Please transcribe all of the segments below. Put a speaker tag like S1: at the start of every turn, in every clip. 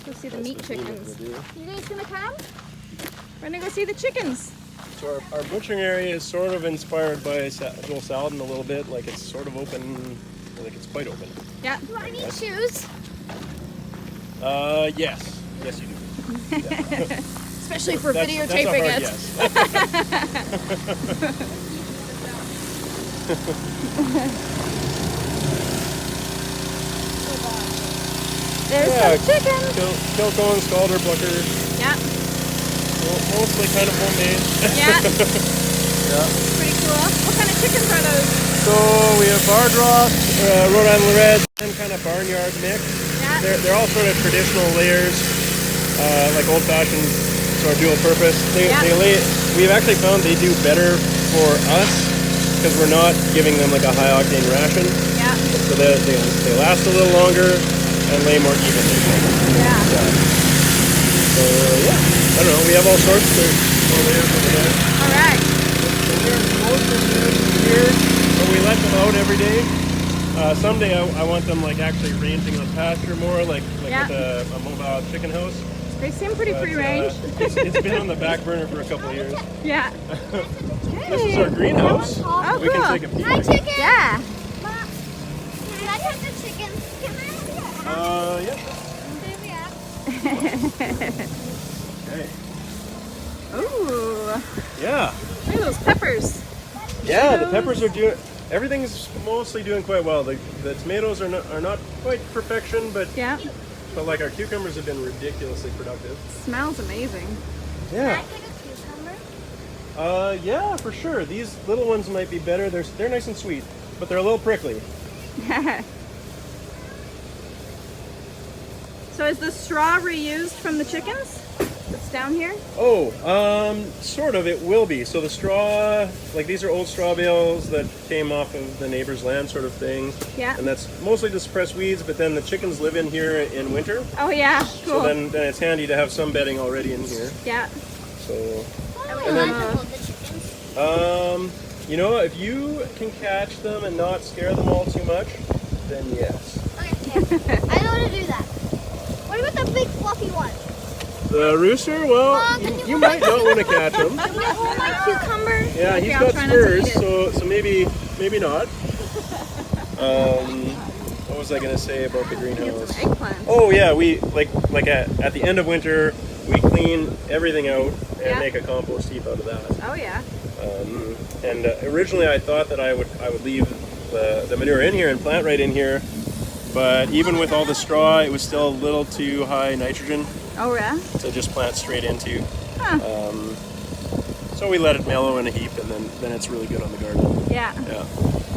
S1: Go see the meat chickens. You guys gonna come? We're gonna go see the chickens.
S2: So our butchering area is sort of inspired by Joel Saladin a little bit. Like it's sort of open, like it's quite open.
S1: Yeah.
S3: Do I need shoes?
S2: Yes. Yes, you do. Yeah.
S1: Especially for videotaping it.
S2: Yes.
S1: There's some chickens.
S2: Kilco and Scalder Plucker.
S1: Yeah.
S2: Mostly kind of homemade.
S1: Yeah.
S2: Yeah.
S1: Pretty cool. What kind of chickens are those?
S2: So we have bar drop, Rhode Island Red, and kind of barnyard mix.
S1: Yeah.
S2: They're all sort of traditional layers, like old-fashioned sort of dual purpose. We've actually found they do better for us because we're not giving them like a high octane ration.
S1: Yeah.
S2: So they last a little longer and lay more evenly.
S1: Yeah.
S2: So yeah, I don't know. We have all sorts. There's more layers over there.
S1: All right.
S2: Most of them here, but we let them out every day. Someday I want them like actually ranging on pasture more, like with a mobile chicken house.
S1: They seem pretty free range.
S2: It's been on the back burner for a couple of years.
S1: Yeah.
S2: This is our greenhouse.
S1: Oh,
S2: We
S1: cool.
S2: can take a peek.
S3: Hi, chicken.
S1: Yeah.
S3: Mom, can I touch the chicken? Can I have
S2: Yeah. Okay.
S1: Ooh.
S2: Yeah.
S1: Look at those peppers.
S2: Yeah, the peppers are doing. Everything's mostly doing quite well. The tomatoes are not quite perfection, but
S1: Yeah.
S2: like our cucumbers have been ridiculously productive.
S1: Smells amazing.
S2: Yeah.
S3: Can I get a cucumber?
S2: Yeah, for sure. These little ones might be better. They're nice and sweet, but they're a little prickly.
S1: So is the straw reused from the chickens that's down here?
S2: Oh, sort of. It will be. So the straw, like these are old straw bales that came off of the neighbor's land, sort of thing.
S1: Yeah.
S2: And that's mostly to suppress weeds. But then the chickens live in here in winter,
S1: Oh yeah. Cool.
S2: so then it's handy to have some bedding already in here.
S1: Yeah.
S2: So,
S3: Are we
S2: And then-
S3: allowed to hold the chickens?
S2: you know, if you can catch them and not scare them all too much, then yes.
S3: Okay. I know how to do that. What about the big fluffy one?
S2: The rooster, well,
S3: Mom, can
S2: you might not want to catch him.
S3: Can I hold my cucumber?
S2: Yeah, he's
S1: I'll
S2: got
S1: try not to
S2: spurs,
S1: eat it.
S2: so maybe not. What was I gonna say about the
S1: Get
S2: greenhouse?
S1: some eggplants.
S2: Oh yeah, we like at the end of winter we clean everything out and
S1: Yeah.
S2: make a compost heap out of that.
S1: Oh yeah.
S2: And originally I thought that I would leave the manure in here and plant right in here, but even with all the straw, it was still a little too high nitrogen
S1: Oh yeah.
S2: to just plant straight into.
S1: Huh.
S2: So we let it mellow in a heap, and then it's really good on the garden.
S1: Yeah.
S2: Yeah.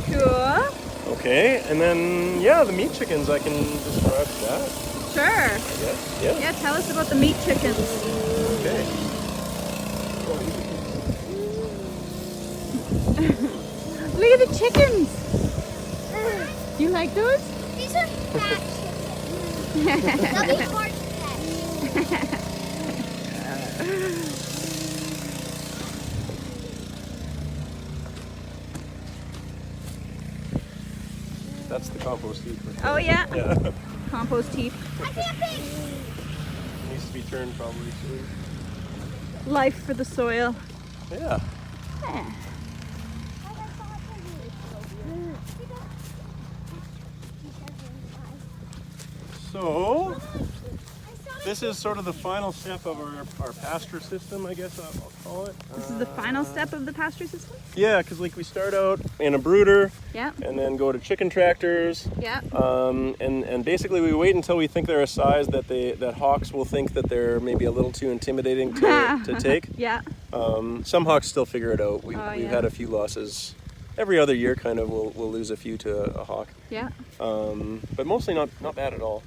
S1: Cool.
S2: Okay, and then yeah, the meat chickens. I can describe that.
S1: Sure.
S2: I guess. Yeah.
S1: Yeah. Tell us about the meat chickens.
S2: Okay.
S1: Look at the chickens. You like those?
S3: These are fat chickens. They'll be hard to catch.
S2: That's the compost heap. For sure.
S1: Oh yeah.
S2: Yeah.
S1: Compost heap.
S3: I can't think.
S2: Needs to be turned probably soon.
S1: Life for the soil.
S2: Yeah.
S1: Yeah.
S2: So this is sort of the final step of our pasture system, I guess I'll call it.
S1: This is the final step of the pasture system?
S2: Yeah, because like we start out in a brooder
S1: Yeah.
S2: and then go to chicken tractors.
S1: Yeah.
S2: And basically we wait until we think they're a size that hawks will think that they're maybe a little too intimidating to take.
S1: Yeah.
S2: Some hawks still figure it out. We've
S1: yeah.
S2: had a few losses. Every other year kind of we'll lose a few to a hawk.
S1: Yeah.
S2: But mostly not bad at all.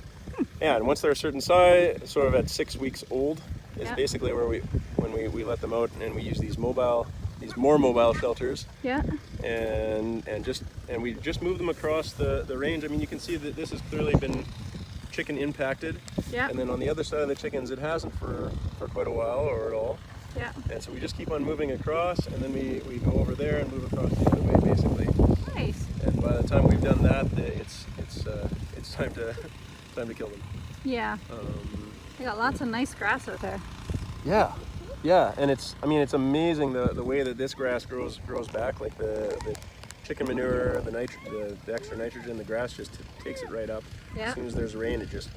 S2: Yeah, and once they're a certain size, sort of at 6 weeks old, is
S1: Yeah.
S2: basically where when we let them out and we use these more mobile shelters.
S1: Yeah.
S2: And we just move them across the range. I mean, you can see that this has clearly been chicken impacted.
S1: Yeah.
S2: And then on the other side of the chickens, it hasn't for quite a while or at all.
S1: Yeah.
S2: And so we just keep on moving across, and then we go over there and move across the other way, basically.
S1: Nice.
S2: And by the time we've done that, it's time to kill them.
S1: Yeah. You got lots of nice grass out there.
S2: Yeah, yeah, and it's amazing the way that this grass grows back. Like the chicken manure, the extra nitrogen, the grass just takes it right up.
S1: Yeah.
S2: As soon as there's rain, it just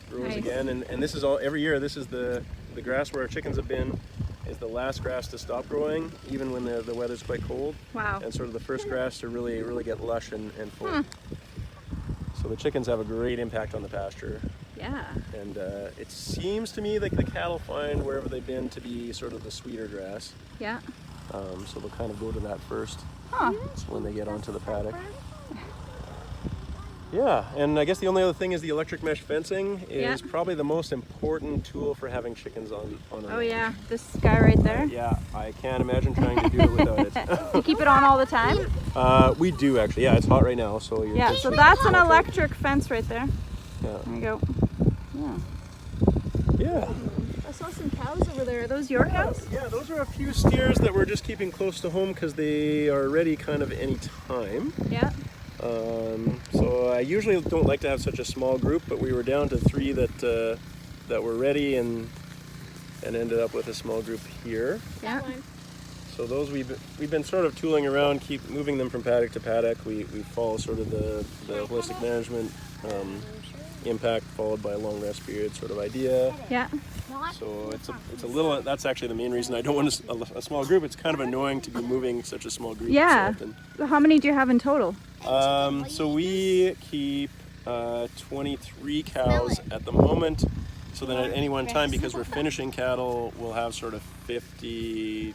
S2: grows
S1: Nice.
S2: again. And this is all every year. This is the grass where our chickens have been. Is the last grass to stop growing, even when the weather's quite cold.
S1: Wow.
S2: And sort of the first grass to really get lush and full. So the chickens have a great impact on the pasture.
S1: Yeah.
S2: And it seems to me like the cattle find wherever they've been to be sort of the sweeter grass.
S1: Yeah.
S2: So they'll kind of go to that first when they get onto the paddock. Yeah, and I guess the only other thing is the electric mesh fencing is probably the most important tool for having chickens on a
S1: Oh yeah, this guy right there.
S2: Yeah, I can't imagine trying to do it without it.
S1: You keep it on all the time?
S2: We do actually. Yeah, it's hot right now, so you're
S1: Yeah, so that's an electric fence right there.
S2: Yeah.
S1: There you go. Yeah.
S2: Yeah.
S1: I saw some cows over there. Are those your cows?
S2: Yeah, those are a few steers that we're just keeping close to home because they are ready kind of any time.
S1: Yeah.
S2: So I usually don't like to have such a small group, but we were down to 3 that were ready and ended up with a small group here.
S1: Yeah.
S2: So those we've been sort of tooling around, keep moving them from paddock to paddock. We follow sort of the holistic management impact followed by a long rest period sort of idea.
S1: Yeah.
S2: So it's a little. That's actually the main reason I don't want a small group. It's kind of annoying to be moving such a small group.
S1: Yeah.
S2: So often.
S1: So how many do you have in total?
S2: So we keep 23 cows at the moment. So then at any one time, because we're finishing cattle, we'll have sort of 50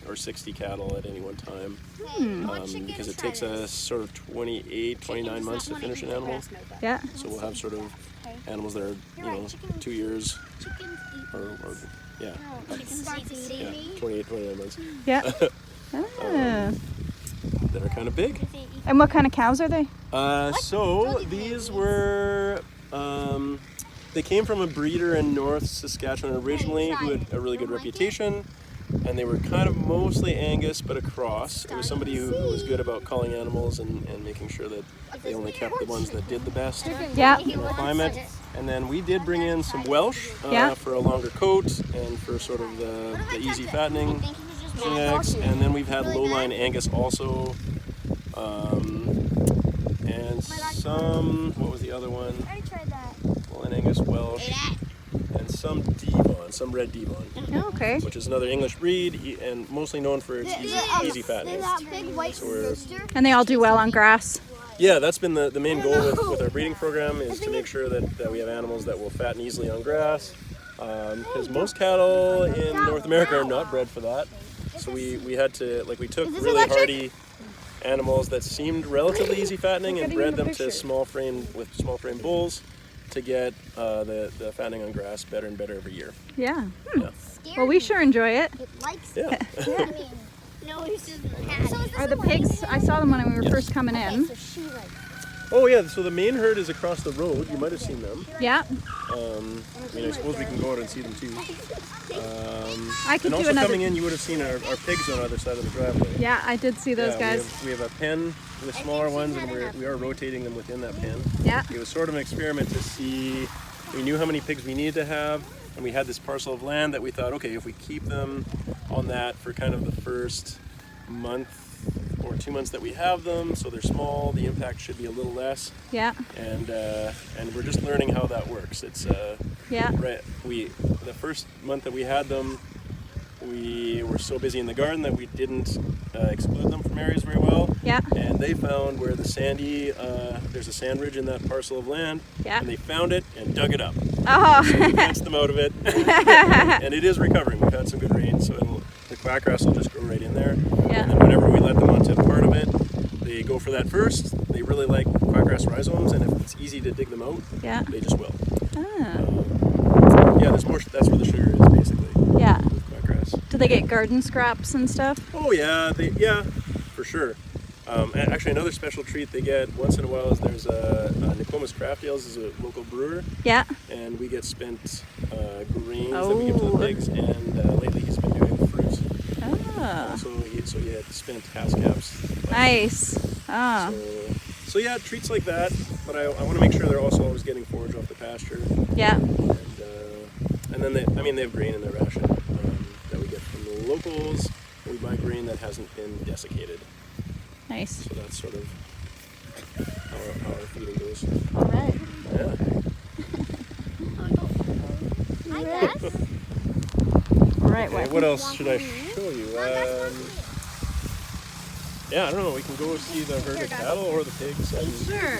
S2: or 60 cattle at any one time. Because it takes us sort of 28, 29 months to finish an animal.
S1: Yeah.
S2: So we'll have sort of animals that are, 2 years or yeah, 28, 29 months.
S1: Yeah.
S2: That are kind of big.
S1: And what kind of cows are they?
S2: So these were, they came from a breeder in North Saskatchewan originally who had a really good reputation, and they were kind of mostly Angus but a cross. It was somebody who was good about culling animals and making sure that they only kept the ones that did the best
S1: Yeah.
S2: in the climate. And then we did bring in some Welsh for a longer coat and for sort of the easy fattening genetics. And then we've had lowline Angus also. And some, what was the other one?
S3: I tried that.
S2: Lowline Angus Welsh. And some Devon, some red Devon.
S1: Oh, okay.
S2: Which is another English breed and mostly known for its easy fattening.
S3: That big white rooster.
S1: And they all do well on grass.
S2: Yeah, that's been the main goal with our breeding program is to make sure that we have animals that will fatten easily on grass. Because most cattle in North America are not bred for that. So we had to, we took really hardy animals that seemed relatively easy fattening and bred them to small frame bulls to get the fattening on grass better and better every year.
S1: Yeah.
S2: Yeah.
S1: Well, we sure enjoy it.
S3: It likes
S2: Yeah.
S3: no, he doesn't.
S1: Are the pigs? I saw them when we were first coming in.
S3: So she likes.
S2: Oh yeah, so the main herd is across the road. You might have seen them.
S1: Yeah.
S2: I suppose we can go out and see them too.
S1: I could
S2: And
S1: do
S2: also
S1: another.
S2: coming in, you would have seen our pigs on either side of the driveway.
S1: Yeah, I did see those
S2: Yeah,
S1: guys.
S2: We have a pen with smaller ones, and we are rotating them within that pen.
S1: Yeah.
S2: It was sort of an experiment to see. We knew how many pigs we needed to have, and we had this parcel of land that we thought, okay, if we keep them on that for kind of the first month or 2 months that we have them, so they're small, the impact should be a little less.
S1: Yeah.
S2: And we're just learning how that works. It's
S1: Yeah.
S2: right. The first month that we had them, we were so busy in the garden that we didn't exclude them from areas very well.
S1: Yeah.
S2: And they found where the sandy, there's a sand ridge in that parcel of land.
S1: Yeah.
S2: And they found it and dug it up.
S1: Oh.
S2: We fenced them out of it. And it is recovering. We've had some good rain, so the quackgrass will just grow right in there.
S1: Yeah.
S2: And then whenever we let them onto part of it, they go for that first. They really like quackgrass rhizomes, and if it's easy to dig them out,
S1: Yeah.
S2: they just will.
S1: Ah.
S2: Yeah, there's more. That's where the sugar is, basically.
S1: Yeah.
S2: With quackgrass.
S1: Do they get garden scraps and stuff?
S2: Oh yeah, for sure. Actually, another special treat they get once in a while is there's Nicomas Craft Ales is a local brewer,
S1: Yeah.
S2: and we get spent grains that we give to the
S1: Oh.
S2: pigs, and lately he's been doing fruit.
S1: Ah.
S2: So he had spent Hass caps.
S1: Nice. Ah.
S2: So yeah, treats like that, but I want to make sure they're also always getting forage off the pasture.
S1: Yeah.
S2: And And then they have grain in their ration that we get from the locals. And we buy grain that hasn't been desiccated.
S1: Nice.
S2: So that's sort of how our feeding goes.
S1: All right.
S2: Yeah.
S3: I guess.
S1: All right.
S2: Okay, what else should I show you? Yeah, I don't know. We can go see the herd of cattle or the pigs.
S1: Sure.